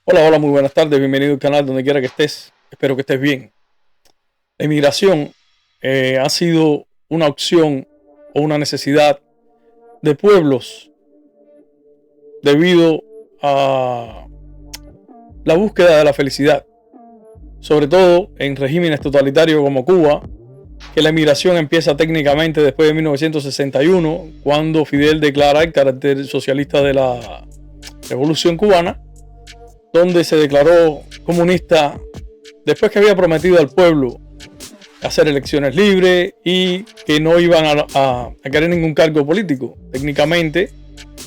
Hola, hola, muy buenas tardes. Bienvenido al canal donde quiera que estés. Espero que estés bien. La inmigración ha sido una opción o una necesidad de pueblos debido a la búsqueda de la felicidad, sobre todo en regímenes totalitarios como Cuba, que la inmigración empieza técnicamente después de 1961, cuando Fidel declara el carácter socialista de la Revolución Cubana, donde se declaró comunista después que había prometido al pueblo hacer elecciones libres y que no iban a querer ningún cargo político. Técnicamente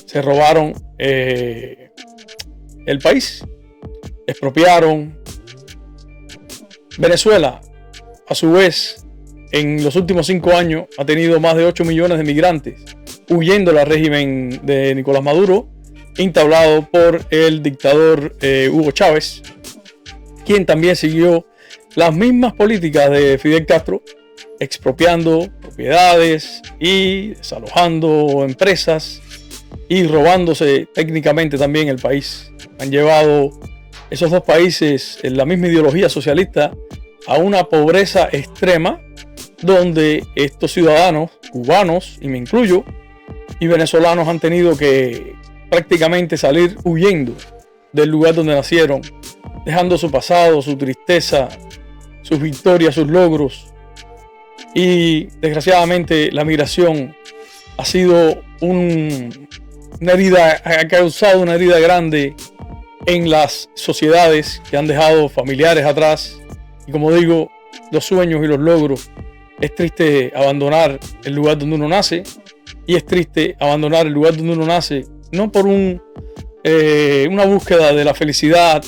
se robaron el país, expropiaron. Venezuela, a su vez, en los últimos 5 años ha tenido más de 8 millones de migrantes huyendo del régimen de Nicolás Maduro, entablado por el dictador Hugo Chávez, quien también siguió las mismas políticas de Fidel Castro, expropiando propiedades y desalojando empresas y robándose técnicamente también el país. Han llevado esos dos países en la misma ideología socialista a una pobreza extrema, donde estos ciudadanos cubanos, y me incluyo, y venezolanos han tenido que prácticamente salir huyendo del lugar donde nacieron, dejando su pasado, su tristeza, sus victorias, sus logros. Y desgraciadamente la migración ha sido una herida, ha causado una herida grande en las sociedades que han dejado familiares atrás. Y como digo, los sueños y los logros. Es triste abandonar el lugar donde uno nace, y es triste abandonar el lugar donde uno nace no por una búsqueda de la felicidad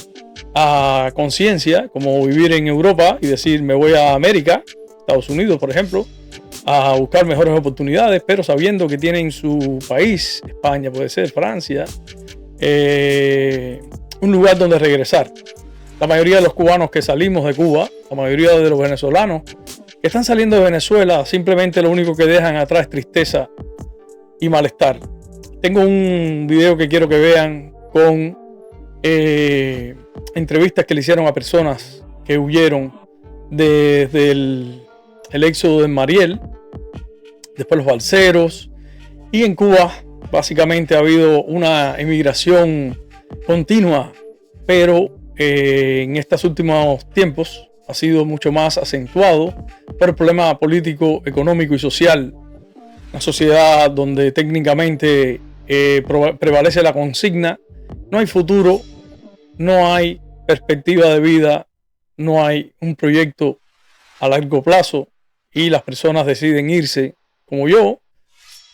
a conciencia, como vivir en Europa y decir me voy a América, Estados Unidos por ejemplo, a buscar mejores oportunidades, pero sabiendo que tienen su país, España puede ser, Francia, un lugar donde regresar. La mayoría de los cubanos que salimos de Cuba, la mayoría de los venezolanos que están saliendo de Venezuela, simplemente lo único que dejan atrás es tristeza y malestar. Tengo un video que quiero que vean con entrevistas que le hicieron a personas que huyeron desde el éxodo de Mariel, después los balseros, y en Cuba básicamente ha habido una emigración continua, pero en estos últimos tiempos ha sido mucho más acentuado por el problema político, económico y social. Una sociedad donde técnicamente prevalece la consigna: no hay futuro, no hay perspectiva de vida, no hay un proyecto a largo plazo, y las personas deciden irse, como yo,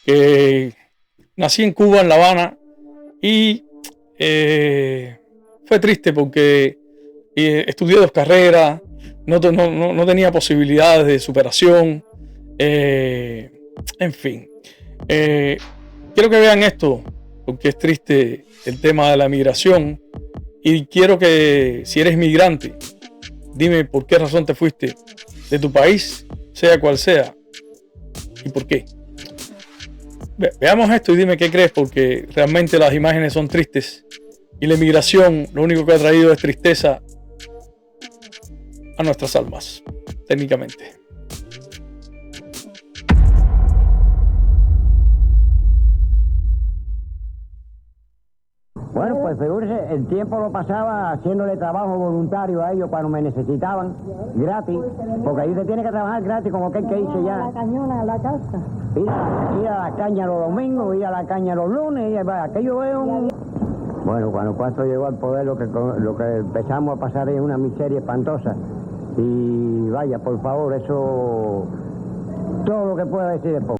que nací en Cuba, en La Habana, y fue triste porque estudié 2 carreras, no tenía posibilidades de superación, en fin. Quiero que vean esto porque es triste el tema de la migración, y quiero que, si eres migrante, dime por qué razón te fuiste de tu país, sea cual sea, y por qué. Veamos esto y dime qué crees, porque realmente las imágenes son tristes y la inmigración lo único que ha traído es tristeza a nuestras almas, técnicamente. Bueno, pues figúrese, el tiempo lo pasaba haciéndole trabajo voluntario a ellos cuando me necesitaban, gratis, porque ahí se tiene que trabajar gratis, como que hice ya. La cañona, la casa. Ir a la caña los domingos, ir a la caña los lunes, aquello es un... Bueno, cuando Castro llegó al poder, lo que empezamos a pasar es una miseria espantosa. Y vaya, por favor, eso... todo lo que pueda decir es poco.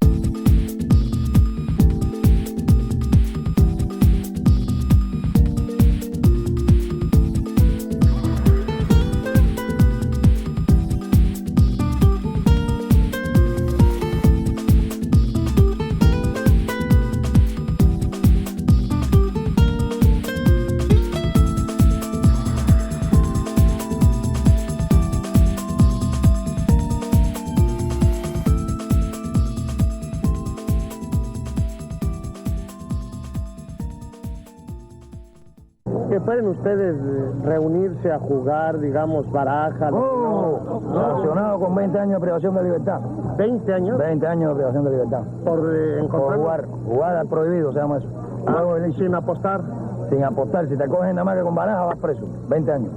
pueden ustedes reunirse a jugar, digamos, baraja? Sancionado con 20 años de privación de libertad. ¿20 años? 20 años de privación de libertad. Por jugar al prohibido se llama eso. ¿Y sin apostar? Sin apostar, si te cogen nada más que con baraja vas preso, 20 años.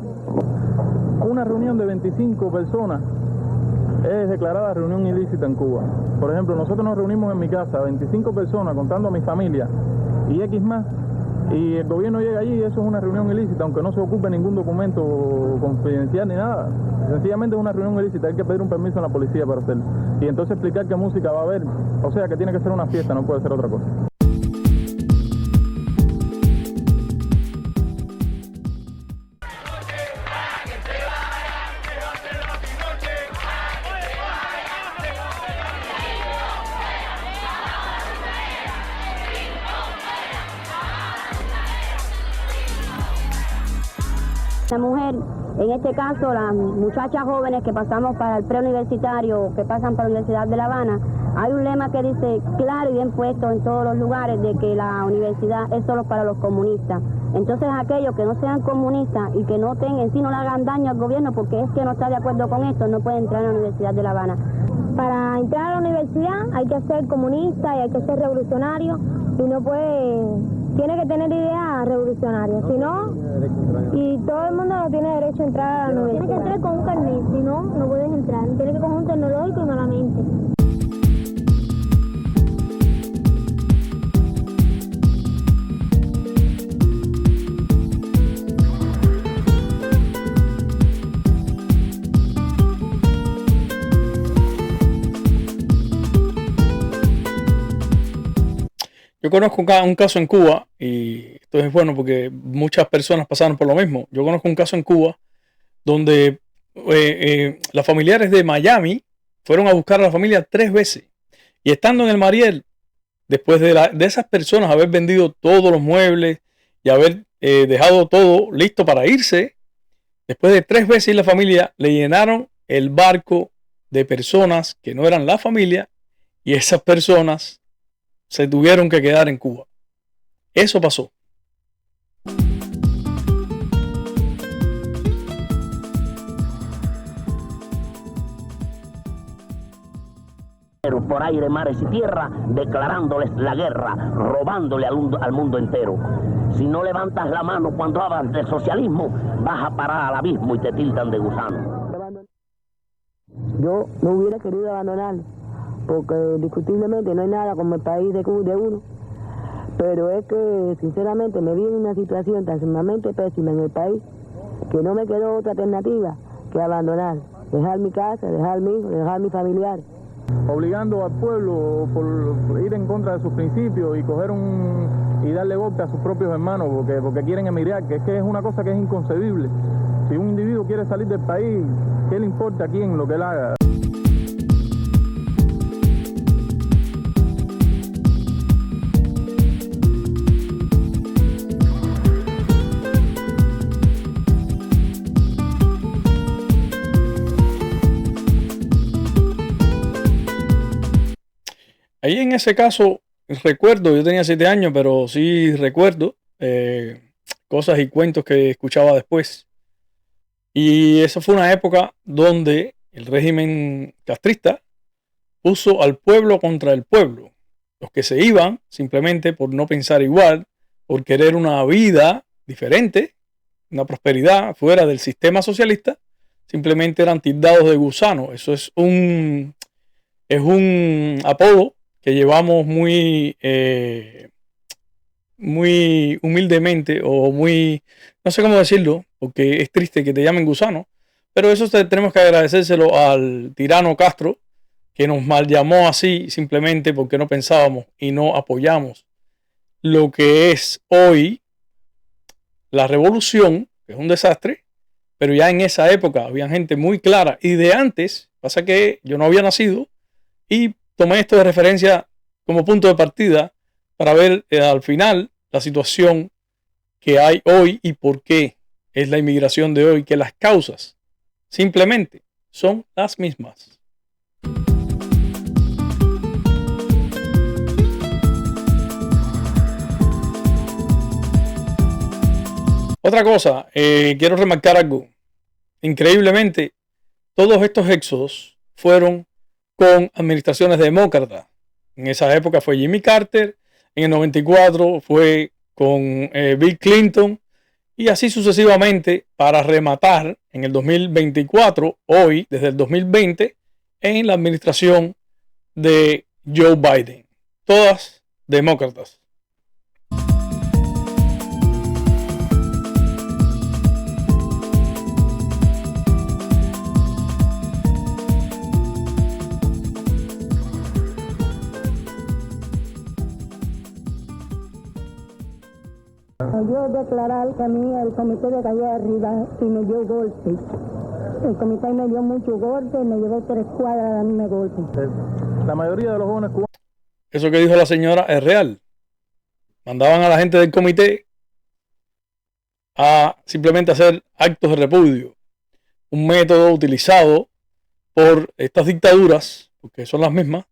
Una reunión de 25 personas es declarada reunión ilícita en Cuba. Por ejemplo, nosotros nos reunimos en mi casa, 25 personas, contando a mi familia y X más, y el gobierno llega allí y eso es una reunión ilícita, aunque no se ocupe ningún documento confidencial ni nada. Sencillamente es una reunión ilícita, hay que pedir un permiso a la policía para hacerlo. Y entonces explicar qué música va a haber, o sea que tiene que ser una fiesta, no puede ser otra cosa. La mujer, en este caso las muchachas jóvenes que pasamos para el preuniversitario, que pasan para la Universidad de La Habana, hay un lema que dice claro y bien puesto en todos los lugares de que la universidad es solo para los comunistas. Entonces aquellos que no sean comunistas y que no tengan, en sí no le hagan daño al gobierno porque es que no está de acuerdo con esto, no pueden entrar a la Universidad de La Habana. Para entrar a la universidad hay que ser comunista y hay que ser revolucionario y no puede... Tiene que tener ideas revolucionarias, si no, y todo el mundo no tiene derecho a entrar a la universidad. Tienes que entrar con un carnet, si no, no puedes entrar. Tienes que coger un tecnológico y malamente. Yo conozco un caso en Cuba, y esto es bueno porque muchas personas pasaron por lo mismo. Yo conozco un caso en Cuba donde las familiares de Miami fueron a buscar a la familia 3 veces. Y estando en el Mariel, después de esas personas haber vendido todos los muebles y haber dejado todo listo para irse, después de 3 veces la familia le llenaron el barco de personas que no eran la familia y esas personas se tuvieron que quedar en Cuba. Eso pasó. Por aire, mares y tierra, declarándoles la guerra, robándole al mundo entero. Si no levantas la mano cuando hablas de socialismo, vas a parar al abismo y te tildan de gusano. Yo no hubiera querido abandonarlo, porque discutiblemente no hay nada como el país de uno, pero es que sinceramente me vi en una situación tan sumamente pésima en el país que no me quedó otra alternativa que abandonar, dejar mi casa, dejar mi hijo, dejar mi familiar. Obligando al pueblo por ir en contra de sus principios y y darle golpe a sus propios hermanos porque quieren emigrar, que es una cosa que es inconcebible. Si un individuo quiere salir del país, ¿qué le importa a quién lo que él haga? Ahí en ese caso, recuerdo, yo tenía 7 años, pero sí recuerdo cosas y cuentos que escuchaba después. Y esa fue una época donde el régimen castrista puso al pueblo contra el pueblo. Los que se iban simplemente por no pensar igual, por querer una vida diferente, una prosperidad fuera del sistema socialista, simplemente eran tildados de gusano. Eso es un apodo que llevamos muy humildemente o muy, no sé cómo decirlo, porque es triste que te llamen gusano, pero eso tenemos que agradecérselo al tirano Castro, que nos mal llamó así simplemente porque no pensábamos y no apoyamos lo que es hoy la revolución, que es un desastre, pero ya en esa época había gente muy clara y de antes, pasa que yo no había nacido y tomé esto de referencia como punto de partida para ver al final la situación que hay hoy y por qué es la inmigración de hoy, que las causas simplemente son las mismas. Otra cosa, quiero remarcar algo. Increíblemente, todos estos éxodos fueron con administraciones demócratas. En esa época fue Jimmy Carter, en el 94 fue con Bill Clinton, y así sucesivamente, para rematar en el 2024, hoy, desde el 2020, en la administración de Joe Biden. Todas demócratas. Yo declarar que a mí el comité me cayó arriba y me dio golpe. El comité me dio mucho golpe, me llevó 3 cuadras a darme golpe. La mayoría de los jóvenes cubanos. Eso que dijo la señora es real. Mandaban a la gente del comité a simplemente hacer actos de repudio. Un método utilizado por estas dictaduras, porque son las mismas,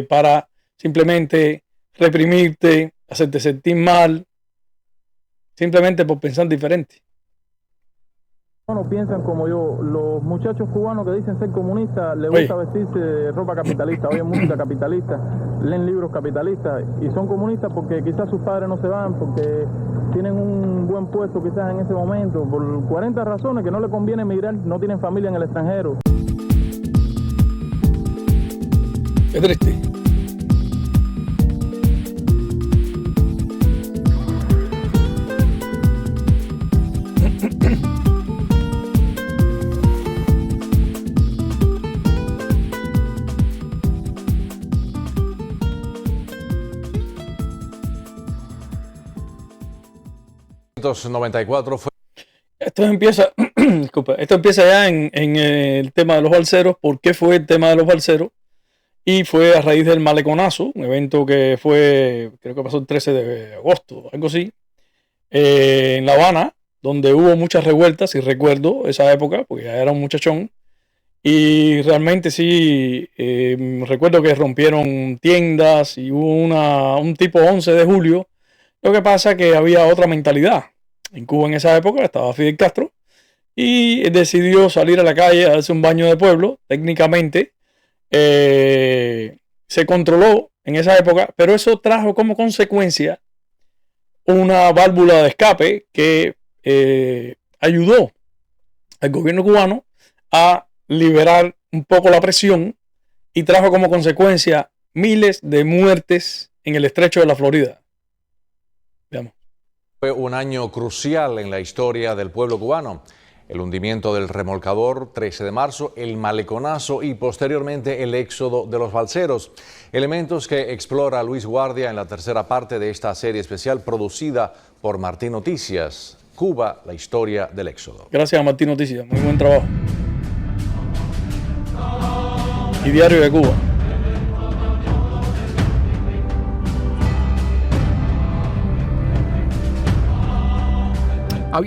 para simplemente reprimirte, hacerte sentir mal, simplemente por pensar diferente. No piensan como yo. Los muchachos cubanos que dicen ser comunistas les gusta vestirse de ropa capitalista, oyen música capitalista, leen libros capitalistas y son comunistas porque quizás sus padres no se van, porque tienen un buen puesto quizás en ese momento, por 40 razones que no les conviene emigrar, no tienen familia en el extranjero. Es triste. Fue... Esto empieza, disculpa, esto empieza ya en el tema de los balseros. ¿Por qué fue el tema de los balseros? Y fue a raíz del Maleconazo, un evento que fue, creo que pasó el 13 de agosto, algo así, en La Habana, donde hubo muchas revueltas, y recuerdo esa época, porque ya era un muchachón, y realmente sí, recuerdo que rompieron tiendas y hubo un tipo 11 de julio. Lo que pasa es que había otra mentalidad. En Cuba en esa época estaba Fidel Castro y decidió salir a la calle a darse un baño de pueblo. Técnicamente se controló en esa época, pero eso trajo como consecuencia una válvula de escape que ayudó al gobierno cubano a liberar un poco la presión y trajo como consecuencia miles de muertes en el estrecho de la Florida. Veamos. Fue un año crucial en la historia del pueblo cubano. El hundimiento del remolcador, 13 de marzo, el Maleconazo y posteriormente el éxodo de los balseros. Elementos que explora Luis Guardia en la tercera parte de esta serie especial producida por Martín Noticias. Cuba, la historia del éxodo. Gracias a Martín Noticias, muy buen trabajo. Y Diario de Cuba.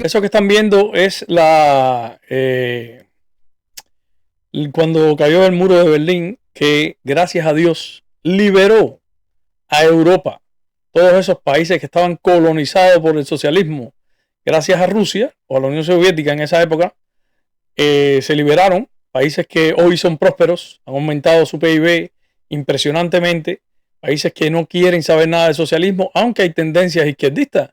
Eso que están viendo es cuando cayó el muro de Berlín, que gracias a Dios liberó a Europa, todos esos países que estaban colonizados por el socialismo, gracias a Rusia o a la Unión Soviética en esa época, se liberaron, países que hoy son prósperos, han aumentado su PIB impresionantemente, países que no quieren saber nada de socialismo, aunque hay tendencias izquierdistas.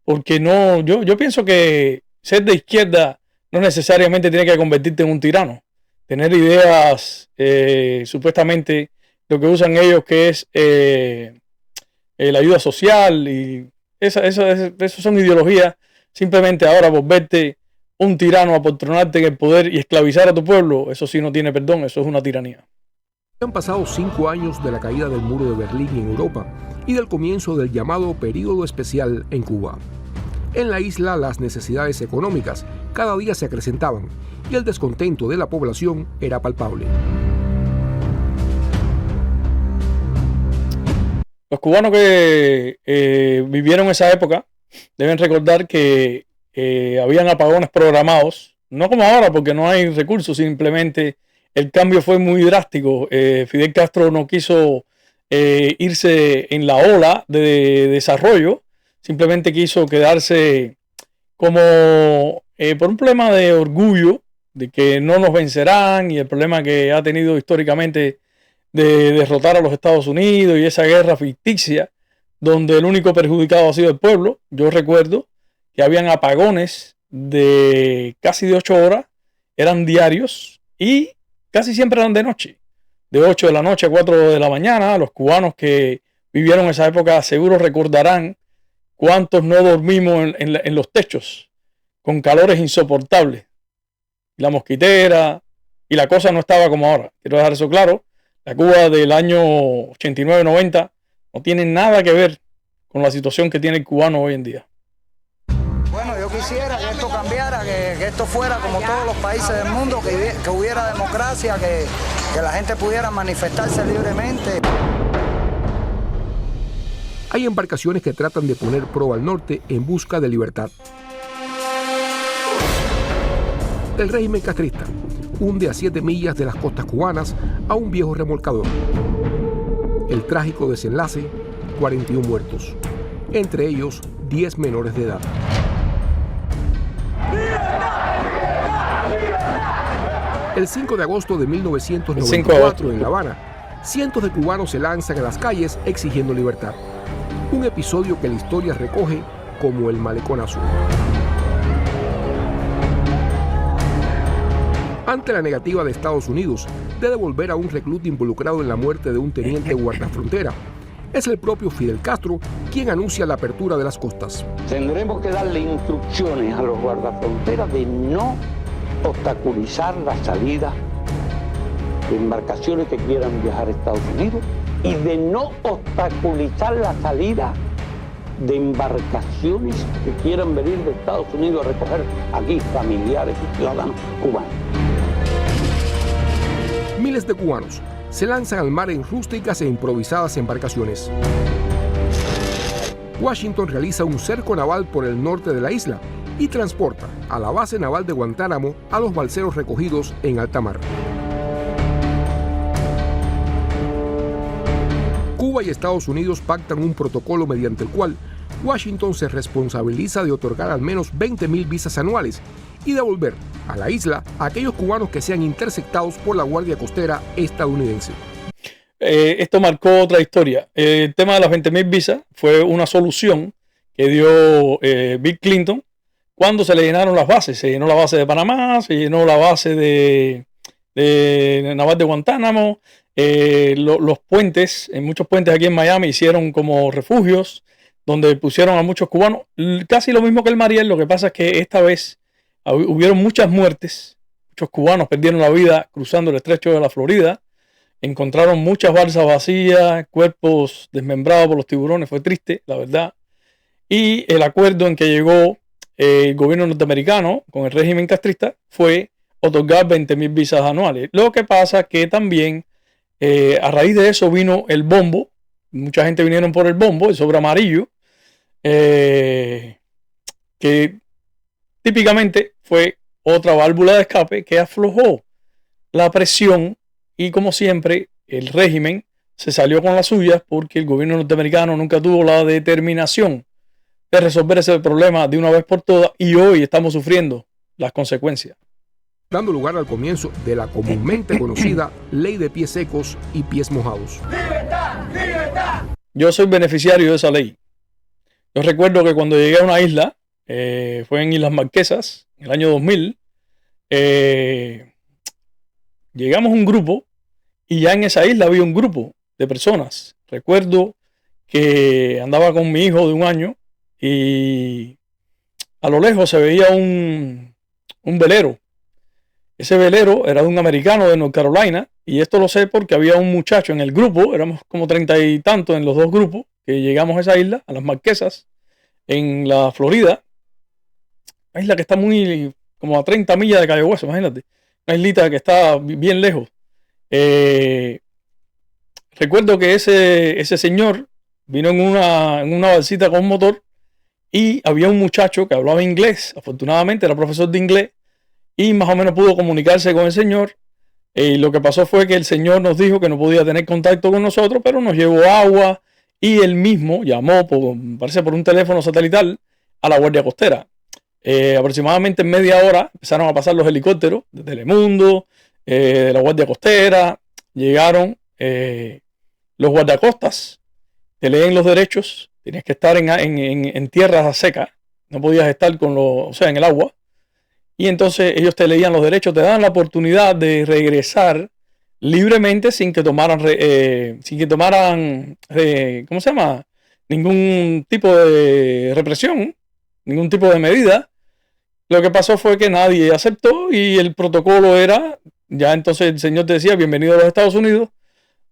Porque no, yo pienso que ser de izquierda no necesariamente tiene que convertirte en un tirano. Tener ideas, supuestamente, lo que usan ellos que es la ayuda social y eso son ideologías. Simplemente ahora volverte un tirano, apoltronarte en el poder y esclavizar a tu pueblo, eso sí no tiene perdón, eso es una tiranía. Han pasado 5 años de la caída del muro de Berlín en Europa y del comienzo del llamado período especial en Cuba. En la isla las necesidades económicas cada día se acrecentaban y el descontento de la población era palpable. Los cubanos que vivieron esa época deben recordar que habían apagones programados, no como ahora porque no hay recursos, simplemente el cambio fue muy drástico. Fidel Castro no quiso irse en la ola de desarrollo, simplemente quiso quedarse como por un problema de orgullo, de que no nos vencerán, y el problema que ha tenido históricamente de derrotar a los Estados Unidos y esa guerra ficticia donde el único perjudicado ha sido el pueblo. Yo recuerdo que habían apagones de casi de 8 horas, eran diarios y casi siempre eran de noche, de 8 de la noche a 4 de la mañana. Los cubanos que vivieron esa época seguro recordarán cuántos no dormimos en los techos con calores insoportables, la mosquitera, y la cosa no estaba como ahora. Quiero dejar eso claro. La Cuba del año 89-90 no tiene nada que ver con la situación que tiene el cubano hoy en día. Bueno, yo quisiera que esto cambiara, que esto fuera como todos los países del mundo, que hubiera democracia, que la gente pudiera manifestarse libremente. Hay embarcaciones que tratan de poner proa al norte en busca de libertad. El régimen castrista hunde a 7 millas de las costas cubanas a un viejo remolcador. El trágico desenlace, 41 muertos, entre ellos 10 menores de edad. El 5 de agosto de 1994 en La Habana, cientos de cubanos se lanzan a las calles exigiendo libertad. Un episodio que la historia recoge como el maleconazo. Ante la negativa de Estados Unidos de devolver a un recluta involucrado en la muerte de un teniente guardafrontera, es el propio Fidel Castro quien anuncia la apertura de las costas. Tendremos que darle instrucciones a los guardafronteras de no obstaculizar la salida de embarcaciones que quieran viajar a Estados Unidos y de no obstaculizar la salida de embarcaciones que quieran venir de Estados Unidos a recoger aquí familiares y ciudadanos cubanos. Miles de cubanos se lanzan al mar en rústicas e improvisadas embarcaciones. Washington realiza un cerco naval por el norte de la isla y transporta a la base naval de Guantánamo a los balseros recogidos en alta mar. Cuba y Estados Unidos pactan un protocolo mediante el cual Washington se responsabiliza de otorgar al menos 20,000 visas anuales y devolver a la isla a aquellos cubanos que sean interceptados por la Guardia Costera estadounidense. Esto marcó otra historia. El tema de las 20,000 visas fue una solución que dio Bill Clinton cuando se le llenaron las bases. Se llenó la base de Panamá, se llenó la base de naval de Guantánamo. Los puentes, en muchos puentes aquí en Miami hicieron como refugios donde pusieron a muchos cubanos. Casi lo mismo que el Mariel. Lo que pasa es que esta vez hubieron muchas muertes. Muchos cubanos perdieron la vida cruzando el estrecho de la Florida. Encontraron muchas balsas vacías, cuerpos desmembrados por los tiburones. Fue triste, la verdad. Y el acuerdo en que llegó el gobierno norteamericano con el régimen castrista fue otorgar 20,000 visas anuales. Lo que pasa que también a raíz de eso vino el bombo. Mucha gente vinieron por el bombo, el sobre amarillo, que típicamente fue otra válvula de escape que aflojó la presión, y como siempre el régimen se salió con las suyas porque el gobierno norteamericano nunca tuvo la determinación de resolver ese problema de una vez por todas, y hoy estamos sufriendo las consecuencias. Dando lugar al comienzo de la comúnmente conocida ley de pies secos y pies mojados. ¡Libertad! ¡Libertad! Yo soy beneficiario de esa ley. Yo recuerdo que cuando llegué a una isla, fue en Islas Marquesas, en el año 2000, llegamos un grupo y ya en esa isla había un grupo de personas. Recuerdo que andaba con mi hijo de 1 año y a lo lejos se veía un velero. Ese velero era de un americano de North Carolina, y esto lo sé porque había un muchacho en el grupo, éramos como 30 y tantos en los dos grupos, que llegamos a esa isla, a las Marquesas, en la Florida. Una isla que está muy, como a 30 millas de Cayo Hueso, imagínate. Una islita que está bien lejos. Recuerdo que ese señor vino en una balsita con un motor, y había un muchacho que hablaba inglés. Afortunadamente era profesor de inglés y más o menos pudo comunicarse con el señor. Lo que pasó fue que el señor nos dijo que no podía tener contacto con nosotros, pero nos llevó agua, y él mismo llamó, parece por un teléfono satelital, a la Guardia Costera. Aproximadamente en media hora empezaron a pasar los helicópteros de Telemundo, de la Guardia Costera. Llegaron los guardacostas, te leen los derechos. Tenías que estar en tierras secas, no podías estar en el agua. Y entonces ellos te leían los derechos, te daban la oportunidad de regresar libremente sin que tomaran, ¿cómo se llama? Ningún tipo de represión, ningún tipo de medida. Lo que pasó fue que nadie aceptó y el protocolo era, ya entonces el señor te decía, bienvenido a los Estados Unidos,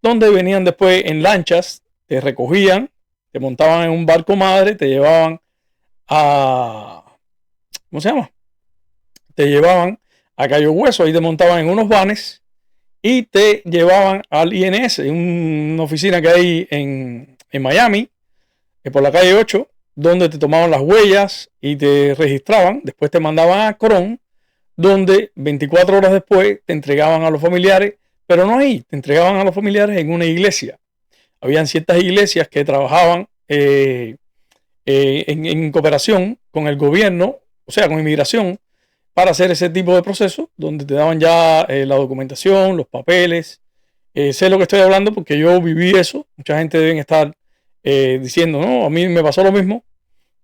donde venían después en lanchas, te recogían, te montaban en un barco madre, te llevaban a, ¿cómo se llama? Te llevaban a Cayo Hueso, ahí te montaban en unos vanes y te llevaban al INS, una oficina que hay en Miami, por la calle 8, donde te tomaban las huellas y te registraban. Después te mandaban a Cron, donde 24 horas después te entregaban a los familiares, pero no ahí, te entregaban a los familiares en una iglesia. Habían ciertas iglesias que trabajaban en cooperación con el gobierno, o sea, con inmigración, para hacer ese tipo de proceso, donde te daban ya la documentación, los papeles. Sé lo que estoy hablando porque yo viví eso. Mucha gente debe estar diciendo, no, a mí me pasó lo mismo.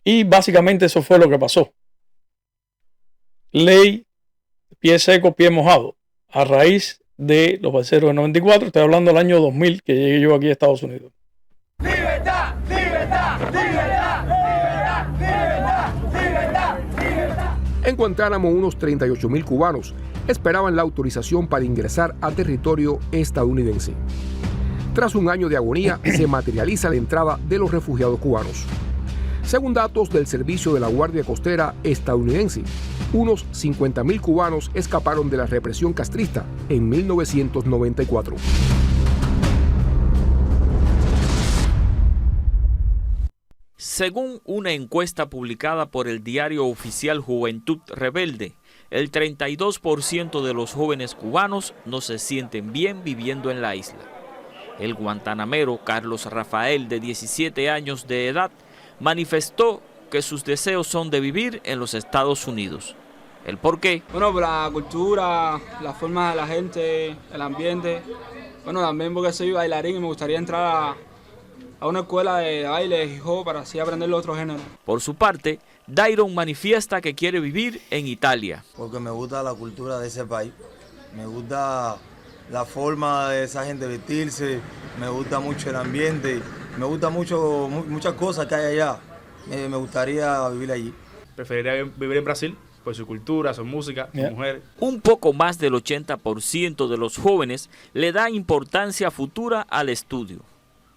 Y básicamente eso fue lo que pasó. Ley, pie seco, pie mojado. A raíz de los balseros del 94, estoy hablando del año 2000 que llegué yo aquí a Estados Unidos. ¡Libertad! ¡Libertad! ¡Libertad! ¡Libertad! ¡Libertad! ¡Libertad! ¡Libertad! En Guantánamo, unos 38.000 cubanos esperaban la autorización para ingresar a territorio estadounidense. Tras un año de agonía, se materializa la entrada de los refugiados cubanos. Según datos del Servicio de la Guardia Costera estadounidense, unos 50.000 cubanos escaparon de la represión castrista en 1994. Según una encuesta publicada por el diario oficial Juventud Rebelde, el 32% de los jóvenes cubanos no se sienten bien viviendo en la isla. El guantanamero Carlos Rafael, de 17 años de edad, manifestó que sus deseos son de vivir en los Estados Unidos. ¿El por qué? Bueno, por la cultura, la forma de la gente, el ambiente. Bueno, también porque soy bailarín y me gustaría entrar a una escuela de baile de hip hop para así aprender los otros géneros. Por su parte, Dairon manifiesta que quiere vivir en Italia. Porque me gusta la cultura de ese país, me gusta la forma de esa gente vestirse, me gusta mucho el ambiente, me gusta mucho muchas cosas que hay allá. Me gustaría vivir allí. Preferiría vivir en Brasil por su cultura, su música, su mujer. Un poco más del 80% de los jóvenes le da importancia futura al estudio.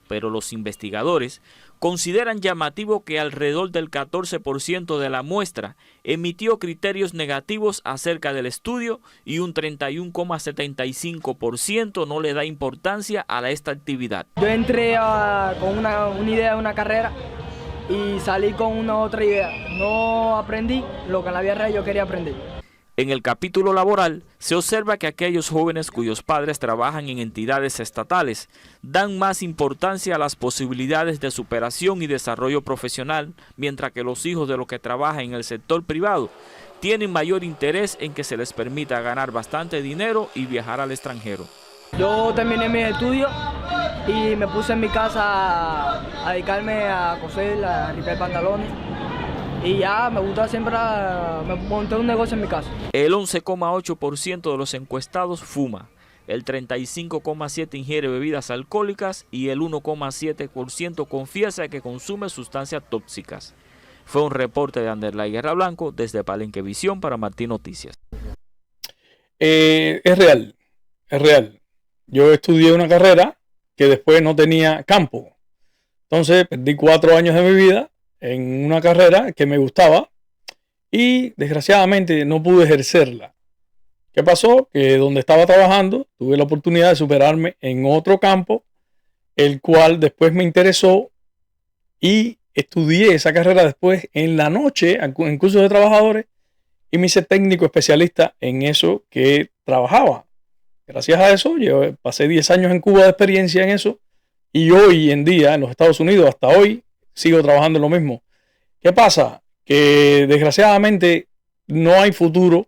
Pero los investigadores consideran llamativo que alrededor del 14% de la muestra emitió criterios negativos acerca del estudio y un 31,75% no le da importancia a esta actividad. Yo entré con una idea de una carrera y salí con una otra idea. No aprendí lo que en la vida real yo quería aprender. En el capítulo laboral se observa que aquellos jóvenes cuyos padres trabajan en entidades estatales dan más importancia a las posibilidades de superación y desarrollo profesional, mientras que los hijos de los que trabajan en el sector privado tienen mayor interés en que se les permita ganar bastante dinero y viajar al extranjero. Yo terminé mis estudios y me puse en mi casa a dedicarme a coser, a limpiar pantalones. Y ya me gusta siempre, me monté un negocio en mi casa. El 11,8% de los encuestados fuma, el 35,7% ingiere bebidas alcohólicas y el 1,7% confiesa que consume sustancias tóxicas. Fue un reporte de Anderlay Guerra Blanco desde Palenque Visión para Martín Noticias. Es real, es real. Yo estudié una carrera que después no tenía campo. Entonces perdí 4 años de mi vida en una carrera que me gustaba y desgraciadamente no pude ejercerla. ¿Qué pasó? Que donde estaba trabajando tuve la oportunidad de superarme en otro campo, el cual después me interesó y estudié esa carrera después en la noche en cursos de trabajadores y me hice técnico especialista en eso que trabajaba. Gracias a eso yo pasé 10 años en Cuba de experiencia en eso y hoy en día en los Estados Unidos hasta hoy sigo trabajando en lo mismo. ¿Qué pasa? que desgraciadamente no hay futuro,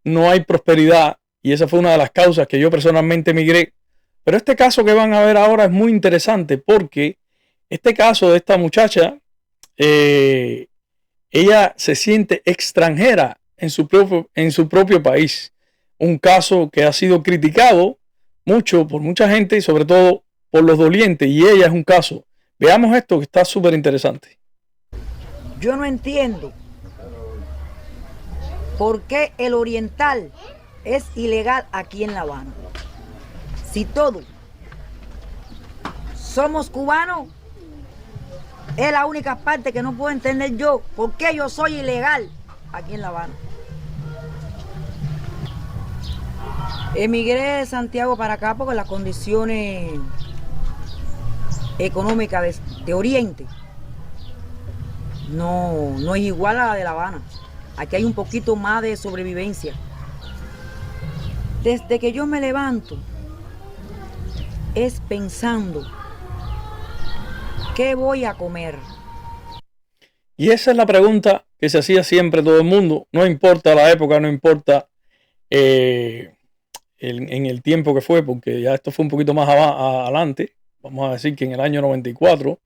no hay prosperidad, y esa fue una de las causas que yo personalmente emigré. Pero este caso que van a ver ahora es muy interesante porque este caso de esta muchacha, ella se siente extranjera en su propio país. Un caso que ha sido criticado mucho por mucha gente y sobre todo por los dolientes, y ella es un caso. Veamos esto que está súper interesante. Yo no entiendo por qué el oriental es ilegal aquí en La Habana. Si todos somos cubanos, es la única parte que no puedo entender yo. ¿Por qué yo soy ilegal aquí en La Habana? Emigré de Santiago para acá porque las condiciones económicas de Oriente no es igual a la de La Habana. Aquí hay un poquito más de sobrevivencia. Desde que yo me levanto, es pensando ¿qué voy a comer? Y esa es la pregunta que se hacía siempre todo el mundo. No importa la época, no importa en el tiempo que fue, porque ya esto fue un poquito más adelante. Vamos a decir que en el año 94,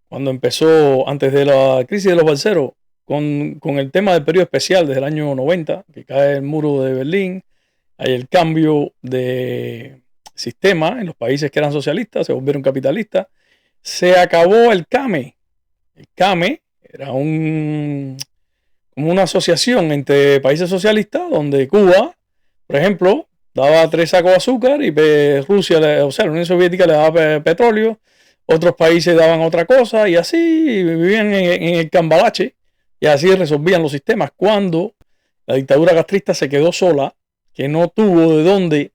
cuando empezó, antes de la crisis de los balseros, con el tema del periodo especial desde el año 90, que cae el muro de Berlín, hay el cambio de sistema en los países que eran socialistas, se volvieron capitalistas, se acabó el CAME. El CAME era como una asociación entre países socialistas donde Cuba, por ejemplo, daba 3 sacos de azúcar y Rusia, o sea, la Unión Soviética le daba petróleo, otros países daban otra cosa y así vivían en el cambalache y así resolvían los sistemas. Cuando la dictadura castrista se quedó sola, que no tuvo de dónde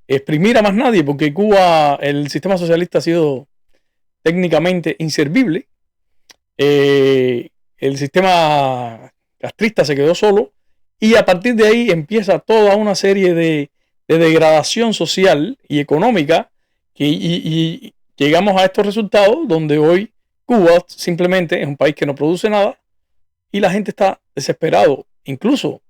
exprimir a más nadie, porque Cuba, el sistema socialista ha sido técnicamente inservible. El sistema castrista se quedó solo y a partir de ahí empieza toda una serie de degradación social y económica y llegamos a estos resultados donde hoy Cuba simplemente es un país que no produce nada y la gente está desesperado. Incluso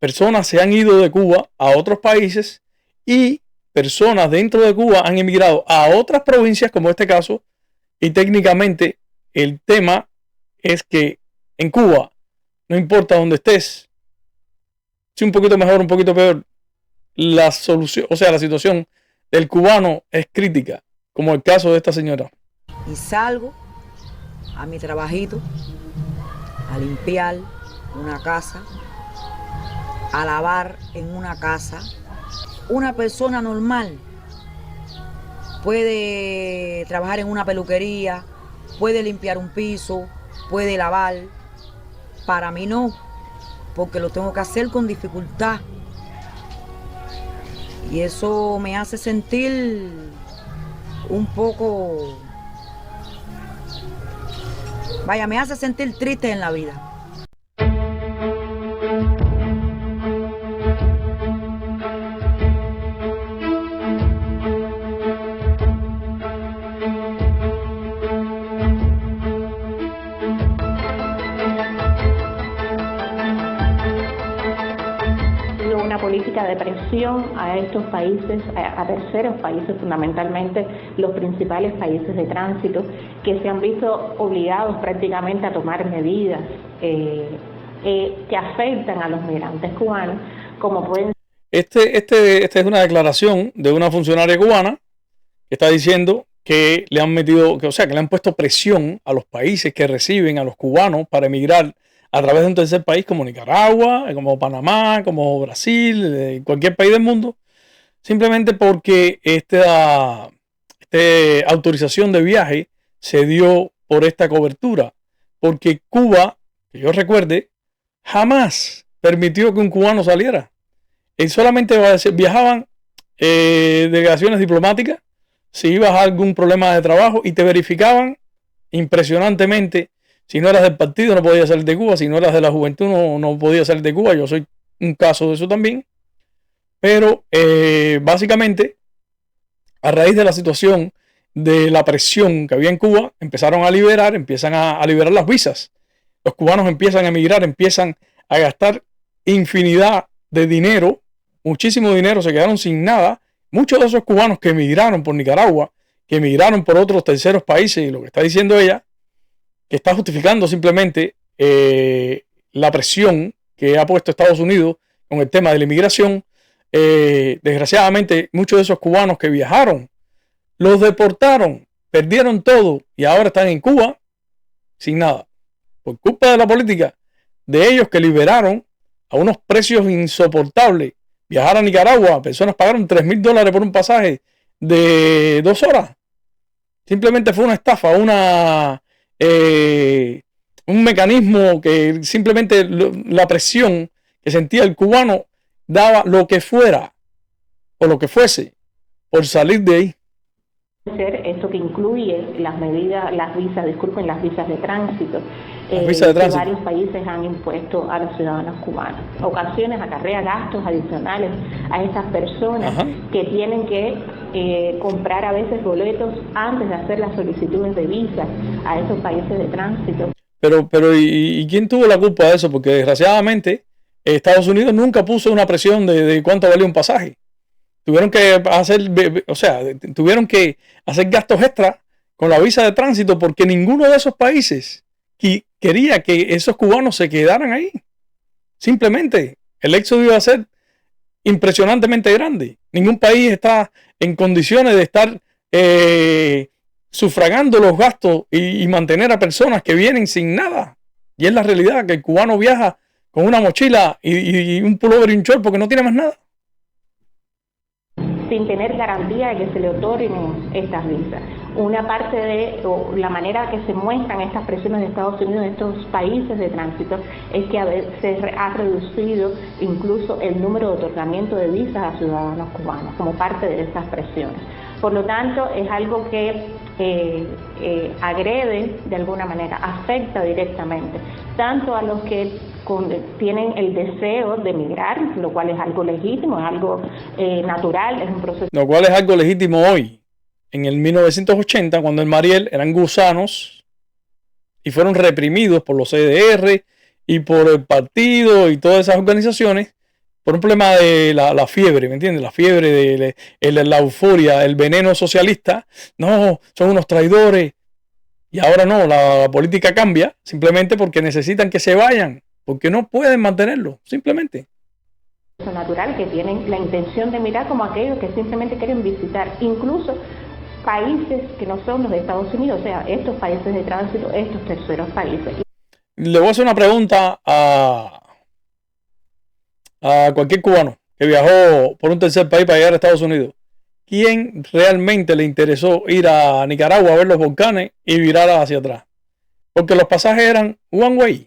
personas se han ido de Cuba a otros países y personas dentro de Cuba han emigrado a otras provincias como este caso, y técnicamente el tema es que en Cuba no importa dónde estés, si un poquito mejor, un poquito peor, la solución, o sea, la situación del cubano es crítica, como el caso de esta señora. Y salgo a mi trabajito, a limpiar una casa, a lavar en una casa. Una persona normal puede trabajar en una peluquería, puede limpiar un piso, puede lavar. Para mí no, porque lo tengo que hacer con dificultad. Y eso me hace sentir un poco... Vaya, me hace sentir triste en la vida. Política de presión a estos países, a terceros países, fundamentalmente los principales países de tránsito, que se han visto obligados prácticamente a tomar medidas que afectan a los migrantes cubanos, como pueden... Esta es una declaración de una funcionaria cubana que está diciendo que le han metido, que le han puesto presión a los países que reciben a los cubanos para emigrar a través de un tercer país como Nicaragua, como Panamá, como Brasil, cualquier país del mundo, simplemente porque esta autorización de viaje se dio por esta cobertura, porque Cuba, que yo recuerde, jamás permitió que un cubano saliera. Él solamente viajaban delegaciones diplomáticas si ibas a algún problema de trabajo y te verificaban impresionantemente. Si no eras del partido no podías salir de Cuba, si no eras de la juventud no podías salir de Cuba. Yo soy un caso de eso también. Pero básicamente, a raíz de la situación de la presión que había en Cuba, empiezan a liberar las visas. Los cubanos empiezan a emigrar, empiezan a gastar infinidad de dinero, muchísimo dinero, se quedaron sin nada. Muchos de esos cubanos que emigraron por Nicaragua, que emigraron por otros terceros países, y lo que está diciendo ella, que está justificando simplemente la presión que ha puesto Estados Unidos con el tema de la inmigración. Desgraciadamente, muchos de esos cubanos que viajaron, los deportaron, perdieron todo y ahora están en Cuba sin nada. Por culpa de la política de ellos que liberaron a unos precios insoportables. Viajar a Nicaragua, personas pagaron $3,000 por un pasaje de 2 horas. Simplemente fue una estafa, un mecanismo que simplemente la presión que sentía el cubano daba lo que fuera o lo que fuese por salir de ahí. Esto que incluye las visas de tránsito, que varios países han impuesto a los ciudadanos cubanos. Ocasiones acarrea gastos adicionales a estas personas que tienen que comprar a veces boletos antes de hacer las solicitudes de visas a esos países de tránsito. Pero ¿y quién tuvo la culpa de eso? Porque desgraciadamente Estados Unidos nunca puso una presión de cuánto valía un pasaje. Tuvieron que hacer gastos extra con la visa de tránsito porque ninguno de esos países quería que esos cubanos se quedaran ahí. Simplemente el éxodo iba a ser impresionantemente grande. Ningún país está en condiciones de estar sufragando los gastos y mantener a personas que vienen sin nada. Y es la realidad que el cubano viaja con una mochila y un pullover y un short porque no tiene más nada, sin tener garantía de que se le otorguen estas visas. Una parte de la manera que se muestran estas presiones de Estados Unidos en estos países de tránsito es que se ha reducido incluso el número de otorgamiento de visas a ciudadanos cubanos como parte de estas presiones. Por lo tanto, es algo que agrede de alguna manera, afecta directamente tanto a los que tienen el deseo de emigrar, lo cual es algo legítimo, es algo natural, es un proceso. Lo cual es algo legítimo hoy. En el 1980, cuando en Mariel eran gusanos y fueron reprimidos por los CDR y por el partido y todas esas organizaciones por un problema de la fiebre, ¿me entiendes? La fiebre de la euforia, el veneno socialista. No, son unos traidores. Y ahora no, la política cambia simplemente porque necesitan que se vayan, porque no pueden mantenerlo, simplemente. Natural que tienen la intención de mirar como aquellos que simplemente quieren visitar, incluso países que no son los de Estados Unidos, o sea, estos países de tránsito, estos terceros países. Le voy a hacer una pregunta a cualquier cubano que viajó por un tercer país para llegar a Estados Unidos. ¿Quién realmente le interesó ir a Nicaragua a ver los volcanes y virar hacia atrás? Porque los pasajes eran one way.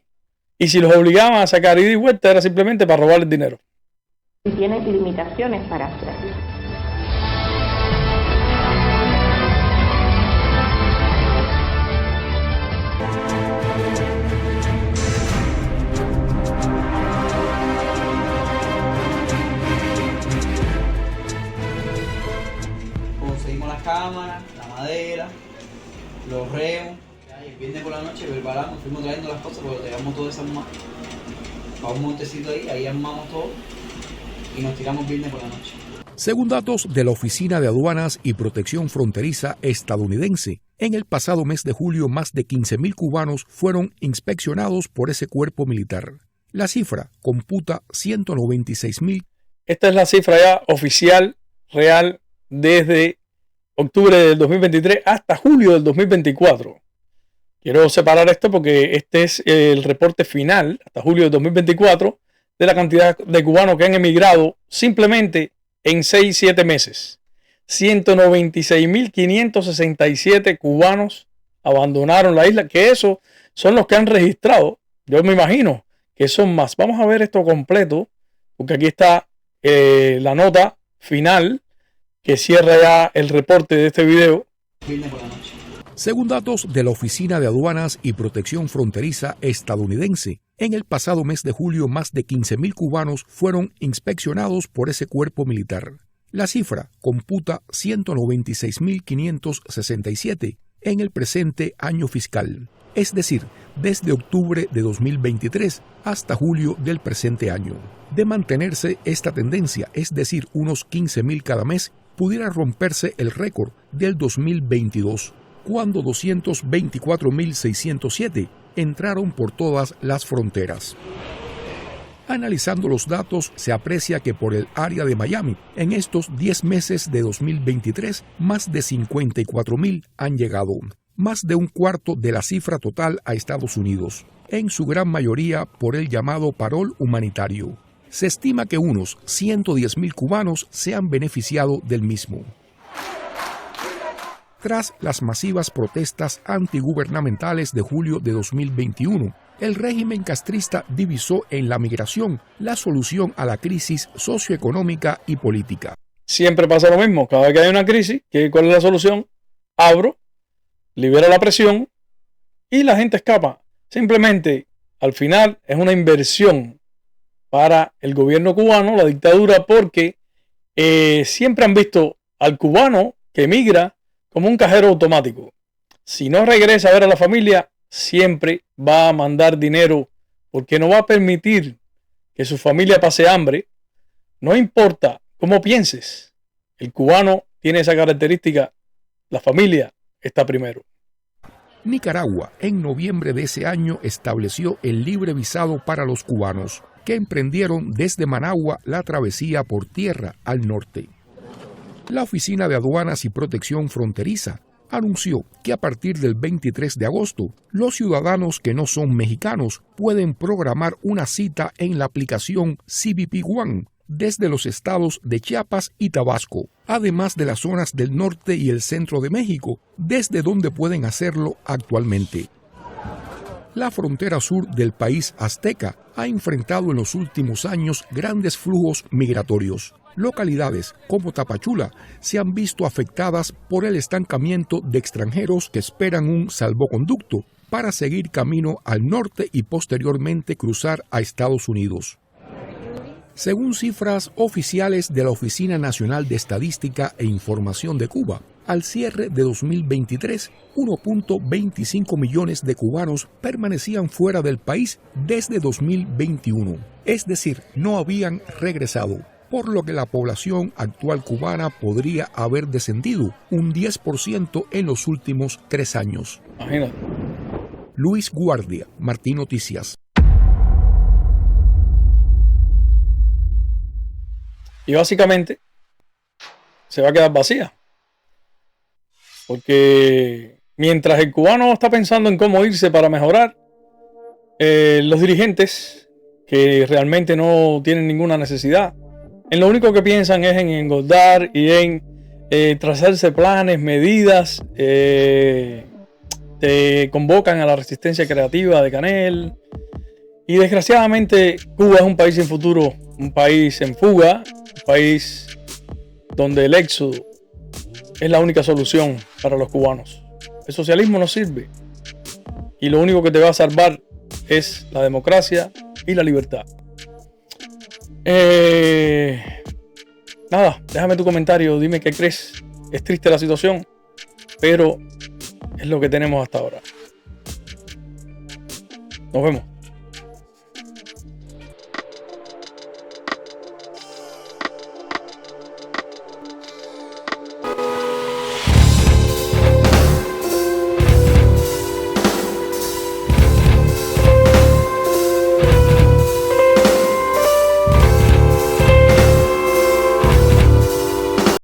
Y si los obligaban a sacar ida y vuelta era simplemente para robar el dinero. Y tienen limitaciones para hacerlo. Conseguimos las cámaras, la madera, los remos. Y el viernes por la noche preparamos, fuimos trayendo las cosas porque traíamos todo desarmado. Para un montecito ahí armamos todo y nos tiramos viernes por la noche. Según datos de la Oficina de Aduanas y Protección Fronteriza estadounidense, en el pasado mes de julio más de 15,000 cubanos fueron inspeccionados por ese cuerpo militar. La cifra computa 196,000. Esta es la cifra ya oficial, real, desde octubre del 2023 hasta julio del 2024. Quiero separar esto porque este es el reporte final, hasta julio del 2024, de la cantidad de cubanos que han emigrado simplemente en 6-7 meses. 196,567 cubanos abandonaron la isla, que esos son los que han registrado. Yo me imagino que son más. Vamos a ver esto completo, porque aquí está la nota final que cierra ya el reporte de este video. Según datos de la Oficina de Aduanas y Protección Fronteriza estadounidense, en el pasado mes de julio más de 15,000 cubanos fueron inspeccionados por ese cuerpo militar. La cifra computa 196.567 en el presente año fiscal, es decir, desde octubre de 2023 hasta julio del presente año. De mantenerse esta tendencia, es decir, unos 15.000 cada mes, pudiera romperse el récord del 2022, cuando 224.607 entraron por todas las fronteras. Analizando los datos, se aprecia que por el área de Miami, en estos 10 meses de 2023, más de 54.000 han llegado, más de un cuarto de la cifra total a Estados Unidos, en su gran mayoría por el llamado parol humanitario. Se estima que unos 110.000 cubanos se han beneficiado del mismo. Tras las masivas protestas antigubernamentales de julio de 2021, el régimen castrista divisó en la migración la solución a la crisis socioeconómica y política. Siempre pasa lo mismo. Cada vez que hay una crisis, ¿cuál es la solución? Abro, libera la presión y la gente escapa. Simplemente, al final, es una inversión para el gobierno cubano, la dictadura, porque siempre han visto al cubano que emigra como un cajero automático. Si no regresa a ver a la familia, siempre va a mandar dinero porque no va a permitir que su familia pase hambre. No importa cómo pienses, el cubano tiene esa característica, la familia está primero. Nicaragua, en noviembre de ese año, estableció el libre visado para los cubanos que emprendieron desde Managua la travesía por tierra al norte. La Oficina de Aduanas y Protección Fronteriza anunció que a partir del 23 de agosto, los ciudadanos que no son mexicanos pueden programar una cita en la aplicación CBP One desde los estados de Chiapas y Tabasco, además de las zonas del norte y el centro de México, desde donde pueden hacerlo actualmente. La frontera sur del país azteca ha enfrentado en los últimos años grandes flujos migratorios. Localidades como Tapachula se han visto afectadas por el estancamiento de extranjeros que esperan un salvoconducto para seguir camino al norte y posteriormente cruzar a Estados Unidos. Según cifras oficiales de la Oficina Nacional de Estadística e Información de Cuba, al cierre de 2023, 1.25 millones de cubanos permanecían fuera del país desde 2021, es decir, no habían regresado, por lo que la población actual cubana podría haber descendido un 10% en los últimos 3 años. Imagínate. Luis Guardia, Martín Noticias. Y básicamente se va a quedar vacía. Porque mientras el cubano está pensando en cómo irse para mejorar, los dirigentes que realmente no tienen ninguna necesidad, en lo único que piensan es en engordar y en trazarse planes, medidas, te convocan a la resistencia creativa de Canel. Y desgraciadamente Cuba es un país sin futuro, un país en fuga, un país donde el éxodo es la única solución para los cubanos. El socialismo no sirve y lo único que te va a salvar es la democracia y la libertad. Nada, déjame tu comentario, dime qué crees. Es triste la situación, pero es lo que tenemos hasta ahora. Nos vemos.